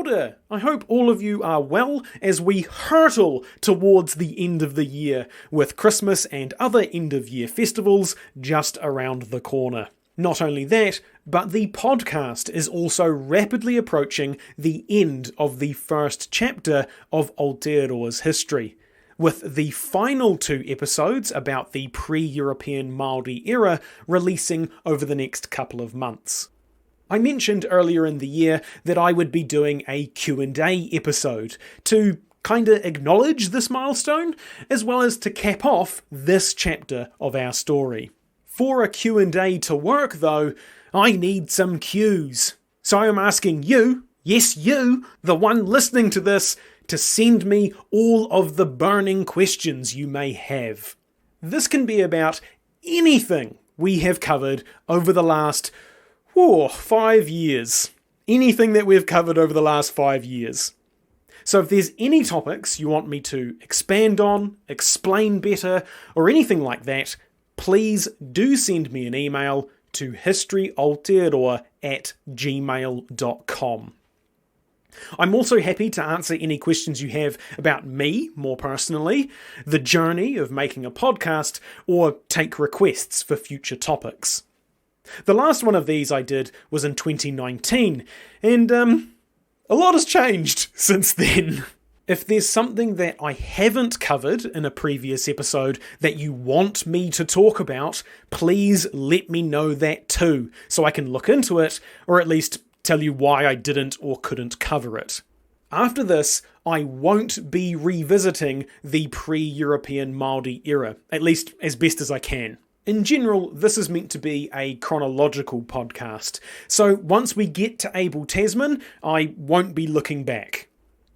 order! I hope all of you are well as we hurtle towards the end of the year, with Christmas and other end-of-year festivals just around the corner. Not only that, but the podcast is also rapidly approaching the end of the first chapter of Aotearoa's history, with the final 2 episodes about the pre-European Māori era releasing over the next couple of months. I mentioned earlier in the year that I would be doing a Q&A episode to kinda acknowledge this milestone, as well as to cap off this chapter of our story. For a Q&A to work though, I need some cues. So I'm asking you, yes you, the one listening to this, to send me all of the burning questions you may have. This can be about anything we have covered over the last 5 years. Anything that we've covered over the last 5 years. So if there's any topics you want me to expand on, explain better, or anything like that, please do send me an email to historyaotearoa@gmail.com. I'm also happy to answer any questions you have about me, more personally, the journey of making a podcast, or take requests for future topics. The last one of these I did was in 2019, and a lot has changed since then. If there's something that I haven't covered in a previous episode that you want me to talk about, please let me know that too, so I can look into it, or at least tell you why I didn't or couldn't cover it. After this, I won't be revisiting the pre-European Māori era, at least as best as I can. In general, this is meant to be a chronological podcast, so once we get to Abel Tasman, I won't be looking back.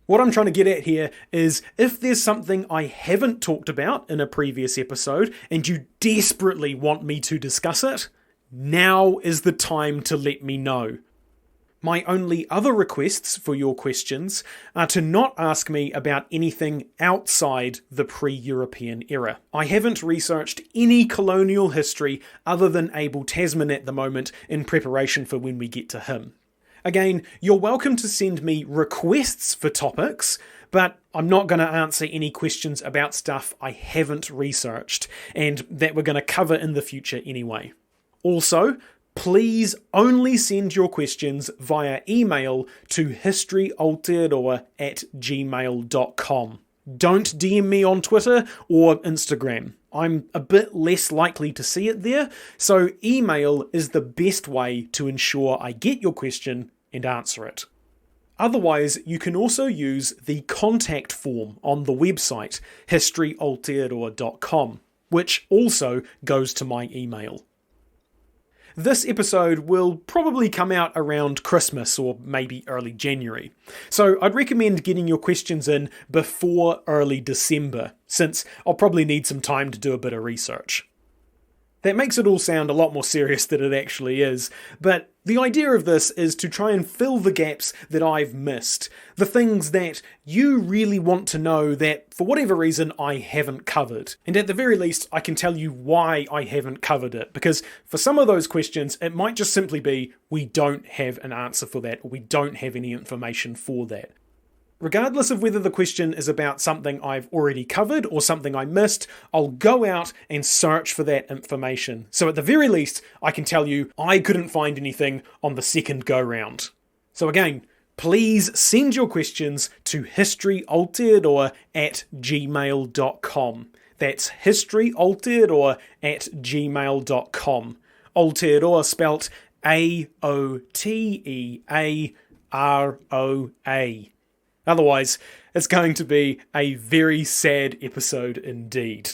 What I'm trying to get at here is, if there's something I haven't talked about in a previous episode, and you desperately want me to discuss it, now is the time to let me know. My only other requests for your questions are to not ask me about anything outside the pre-European era. I haven't researched any colonial history other than Abel Tasman at the moment in preparation for when we get to him. Again, you're welcome to send me requests for topics, but I'm not going to answer any questions about stuff I haven't researched and that we're going to cover in the future anyway. Also, please only send your questions via email to historyaotearoa@gmail.com. Don't DM me on Twitter or Instagram. I'm a bit less likely to see it there, so email is the best way to ensure I get your question and answer it. Otherwise, you can also use the contact form on the website historyaotearoa.com, which also goes to my email. This episode will probably come out around Christmas or maybe early January, so I'd recommend getting your questions in before early December, since I'll probably need some time to do a bit of research. That makes it all sound a lot more serious than it actually is, but the idea of this is to try and fill the gaps that I've missed, the things that you really want to know that, for whatever reason, I haven't covered. And at the very least, I can tell you why I haven't covered it, because for some of those questions, it might just simply be, we don't have an answer for that, or we don't have any information for that. Regardless of whether the question is about something I've already covered or something I missed, I'll go out and search for that information. So at the very least, I can tell you I couldn't find anything on the second go-round. So again, please send your questions to historyaotearoa@gmail.com. That's historyaotearoa@gmail.com. Aotearoa spelt Aotearoa. Otherwise, it's going to be a very sad episode indeed.